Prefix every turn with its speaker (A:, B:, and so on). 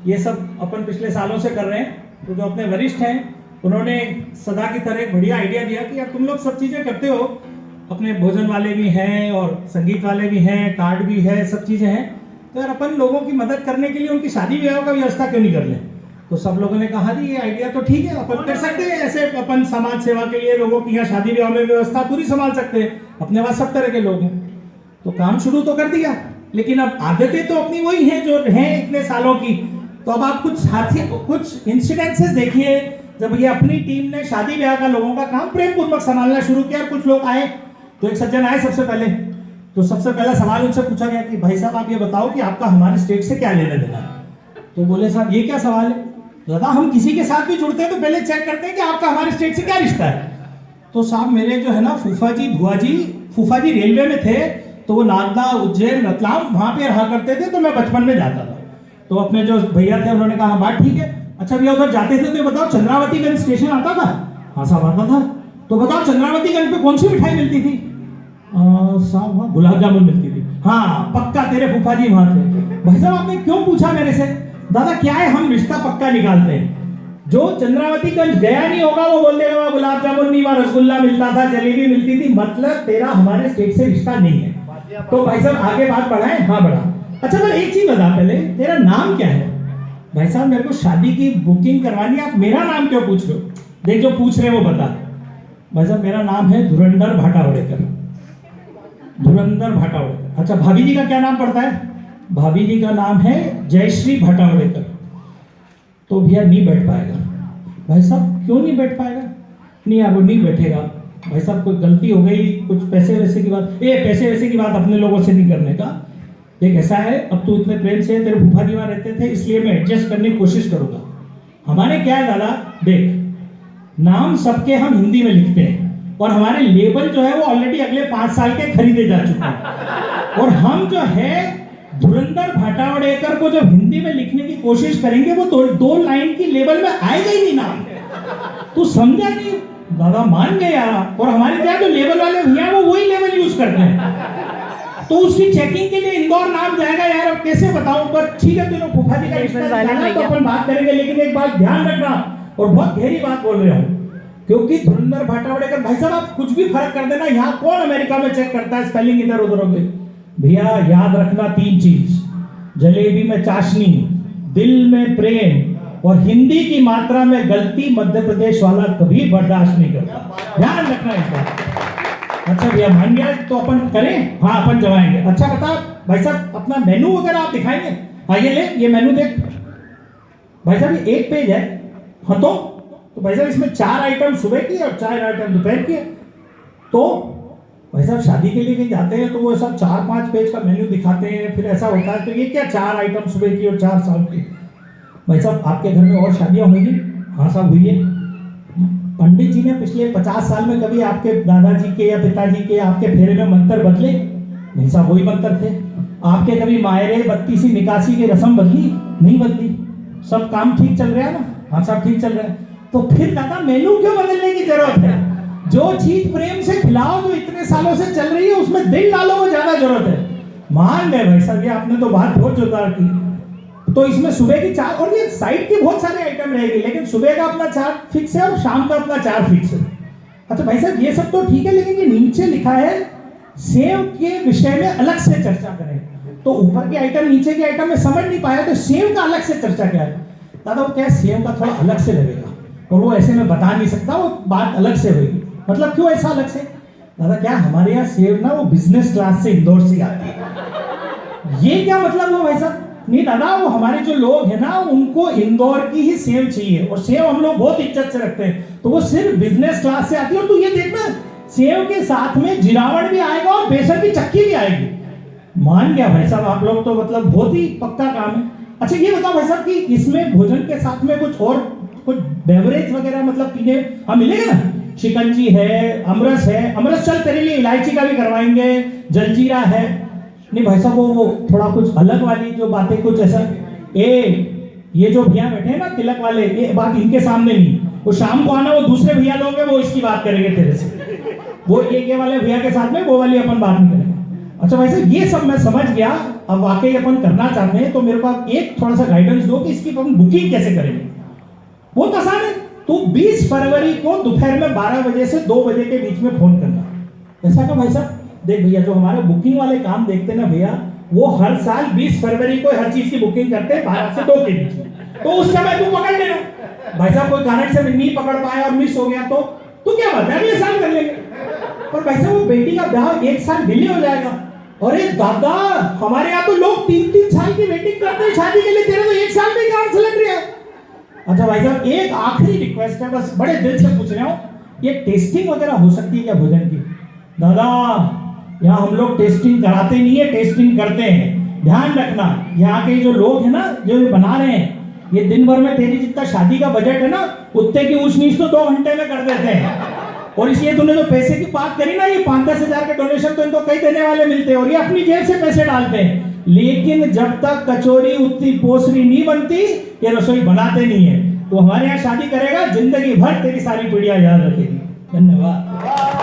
A: ये सब अपन पिछले सालों से कर रहे हैं। तो जो अपने वरिष्ठ हैं उन्होंने सदा की तरह एक बढ़िया आइडिया दिया कि यार तुम लोग सब चीज़ें करते हो, अपने भोजन वाले भी हैं और संगीत वाले भी हैं, कार्ड भी है, सब चीज़ें हैं, तो यार अपन लोगों की मदद करने के लिए उनकी शादी ब्याह का व्यवस्था क्यों नहीं कर लें। तो सब लोगों ने कहा जी ये आइडिया तो ठीक है, अपन कर सकते हैं, ऐसे अपन समाज सेवा के लिए लोगों की यहाँ शादी ब्याह में व्यवस्था पूरी संभाल सकते हैं, अपने पास सब तरह के लोग हैं। तो काम शुरू तो कर दिया, लेकिन अब आदतें तो अपनी वही हैं जो हैं इतने सालों की। तो अब आप कुछ इंसिडेंसेस देखिए जब ये अपनी टीम ने शादी ब्याह का लोगों का काम प्रेम पूर्वक संभालना शुरू किया। कुछ लोग आए, तो एक सज्जन आए सबसे पहले, तो सबसे पहला सवाल उनसे पूछा गया कि भाई साहब आप ये बताओ कि आपका हमारे स्टेट से क्या लेना देना है। तो बोले साहब ये क्या सवाल है, दादा हम किसी के साथ भी जुड़ते हैं तो पहले चेक करते हैं कि आपका हमारे स्टेट से क्या रिश्ता है। तो साहब मेरे जो है ना फूफा जी रेलवे में थे, तो वो नागदा, उज्जैन, रतलाम वहां पे रहा करते थे, तो मैं बचपन में जाता था। तो अपने जो भैया थे उन्होंने कहा बात ठीक है, अच्छा भैया उधर जाते थे तो बताओ चंद्रावतीगंज स्टेशन आता था। हाँ साहब आता था। तो बताओ चंद्रावतीगंज पे कौन सी मिठाई मिलती थी। साहब वहाँ गुलाब जामुन मिलती थी। हाँ पक्का तेरे फूफा जी वहां थे। भाई साहब आपने क्यों पूछा मेरे से। दादा क्या है, हम रिश्ता पक्का निकालते हैं। जो चंद्रावतीगंज गया नहीं होगा वो बोल देगा वहाँ गुलाब जामुन नहीं, वहाँ रसगुल्ला मिलता था, जलेबी मिलती थी, मतलब तेरा हमारे स्टेट से रिश्ता नहीं है। तो भाई साहब आगे बात बढ़ाएं। हाँ बढ़ा। अच्छा पर एक चीज बता पहले, तेरा नाम क्या है। भाई साहब मेरे को शादी की बुकिंग करवानी है, आप मेरा नाम क्यों पूछ रहे हो। देख जो पूछ रहे हो वो बता। भाई साहब मेरा नाम है धुरंधर भाटावड़ेकर। धुरंधर भाटावड़ेकर। अच्छा भाभी जी का क्या नाम पड़ता है। भाभी जी का नाम है जयश्री भाटावड़ेकर। तो भैया नहीं बैठ पाएगा। भाई साहब क्यों नहीं बैठ पाएगा। नहीं यार वो नहीं बैठेगा। भाई साहब कोई गलती हो गई, कुछ पैसे वैसे की बात, पैसे वैसे की बात अपने लोगों से नहीं करने का। एक ऐसा है, अब तू इतने प्रेम से तेरे फूफा जी वहाँ रहते थे इसलिए मैं एडजस्ट करने की कोशिश करूंगा। हमारे क्या है दादा, देख नाम सबके हम हिंदी में लिखते हैं और हमारे लेबल जो है वो ऑलरेडी अगले 5 साल के खरीदे जा चुके हैं। और हम जो है धुरंधर भाटावड़ेकर को जब हिंदी में लिखने की कोशिश करेंगे वो तो 2 लाइन की लेबल में आएगा ही नहीं नाम। तू समझा नहीं दादा, मान गए यार। और हमारे क्या जो लेबल वाले भैया वो वही लेबल यूज करते हैं, तो उसकी चेकिंग के लिए इंदौर नाम जाएगा यार। अब कैसे बताऊं, पर ठीक है दोनों फूफा जी का रिश्ता निकालना तो अपन बात करेंगे, लेकिन एक बात ध्यान रखना और बहुत गहरी बात बोल रहे हूं, क्योंकि धुरंधर भाटावड़ेकर भाई साहब आप कुछ भी फर्क कर देना। यहाँ कौन अमेरिका में चेक करता है स्पेलिंग इधर उधर हो गई। भैया याद रखना 3 चीज, जलेबी में चाशनी, दिल में प्रेम और हिंदी की मात्रा में गलती मध्य प्रदेश वाला कभी बर्दाश्त नहीं करता। ध्यान रखना इसका। अच्छा भैया मान गया तो अपन करें। हाँ अपन जमाएंगे। अच्छा बता भाई साहब अपना मेनू वगैरह आप दिखाएंगे। हाँ ये ले, ये मेनू देख भाई साहब, ये 1 पेज है। हाँ तो भाई साहब इसमें 4 आइटम सुबह की और 4 आइटम दोपहर की है। तो भाई साहब शादी के लिए कहीं जाते हैं तो वो सब 4-5 पेज का मेन्यू दिखाते हैं, फिर ऐसा होता है तो ये क्या 4 आइटम सुबह की और 4 शाम की। भाई साहब आपके घर में और शादियां होंगी। हाँ साहब हुई है। पंडित जी ने पिछले 50 साल में कभी आपके दादाजी के या पिताजी के आपके फेरे में मंत्र बदले। नहीं साहब वही मंत्र थे। आपके कभी मायरे 32 निकासी की रस्म बदली। नहीं बदली। सब काम ठीक चल रहा है ना। हाँ साहब ठीक चल रहा है। तो फिर दादा मेनू क्यों बदलने की जरूरत है। जो चीज प्रेम से खिलाओ जो इतने सालों से चल रही है उसमें दिल डालो, वो ज्यादा जरूरत है। मान गए भाई साहब, ये आपने तो बात बहुत जोरदार की। तो इसमें सुबह की 4 और ये साइड के बहुत सारे आइटम रहेगी, लेकिन सुबह का अपना 4 फिक्स है और शाम का अपना 4 फिक्स है। अच्छा भाई साहब ये सब तो ठीक है, लेकिन ये नीचे लिखा है सेव के विषय में अलग से चर्चा करें। तो ऊपर के आइटम नीचे के आइटम में समझ नहीं पाया, तो सेव का अलग से चर्चा क्या है। दादा वो क्या है, सेव का थोड़ा अलग से लगेगा और वो ऐसे में बता नहीं सकता, वो बात अलग से होगी। मतलब क्यों ऐसा अलग से। दादा क्या हमारे यहाँ सेव ना वो बिजनेस क्लास से इंदौर से आती है। ये क्या मतलब हुआ भाई साहब। नहीं दादा वो हमारे जो लोग हैं ना उनको इंदौर की ही सेव चाहिए, और सेव हम लोग बहुत इज्जत से रखते हैं, तो वो सिर्फ बिजनेस क्लास से आती है। और तू ये देखना सेव के साथ में जिरावड़ भी आएगा और बेसन की चक्की भी आएगी। मान गया भाई साहब, आप लोग तो मतलब बहुत ही पक्का काम है। अच्छा ये बताओ भाई साहब कि इसमें भोजन के साथ में कुछ बेवरेज वगैरह मतलब पीने हाँ मिलेगा ना। शिकंजी है, अमरस है। अमरस चल तेरे लिए इलायची का भी करवाएंगे, जलजीरा है। नहीं भाई साहब वो थोड़ा कुछ अलग वाली जो बातें कुछ ऐसा। ये जो भैया बैठे हैं ना तिलक वाले, ये बात इनके सामने नहीं। वो शाम को आना, वो दूसरे भैया लोग हैं, वो इसकी बात करेंगे तेरे से। वो ये वाले भैया के साथ में वो वाली अपन बात नहीं करेंगे। अच्छा भाई साहब ये सब मैं समझ गया अब वाकई अपन करना चाहते हैं तो मेरे को आप एक थोड़ा सा गाइडेंस दो कि इसकी अपन बुकिंग कैसे करेंगे। बहुत आसान है, तू 20 फरवरी को दोपहर में 12 बजे से 2 बजे के बीच में फोन करना। ऐसा क्या भाई साहब? देख भैया, जो हमारे बुकिंग वाले काम देखते हैं ना भैया, वो हर साल 20 फरवरी को हर चीज की बुकिंग करते हैं 12 से 2 के बीच में। तो उस समय तू पकड़ लेना। भाई साहब कोई कारण से नहीं पकड़ पाया और मिस हो गया तो क्या बात है, अगले साल कर लेंगे। और भाई साहब वो बेटी का ब्याह 1 साल डिले हो जाएगा। अरे दादा, हमारे यहाँ तो लोग 3-3 साल की वेटिंग करते हैं शादी के लिए, तेरे तो 1 साल में काम चल रही है। अच्छा भाई साहब, एक आखिरी रिक्वेस्ट है, बस बड़े दिल से पूछ रहा हूँ, ये टेस्टिंग वगैरह हो सकती है क्या भोजन की? दादा, यहाँ हम लोग टेस्टिंग कराते नहीं है, टेस्टिंग करते हैं। ध्यान रखना, यहाँ के जो लोग हैं ना, जो ये बना रहे हैं, ये दिन भर में तेरी जितना शादी का बजट है ना, उतने की ऊंच नीच तो 2 घंटे में कर देते हैं। और इसलिए तूने जो पैसे की बात करी ना, ये 5-10 हजार के डोनेशन तो इनको कई देने वाले मिलते हैं और ये अपनी जेब से पैसे डालते हैं। लेकिन जब तक कचौरी उतनी पोसरी नहीं बनती, ये रसोई बनाते नहीं है। तो हमारे यहाँ शादी करेगा, जिंदगी भर तेरी सारी पीढ़ियां याद रखेगी। धन्यवाद।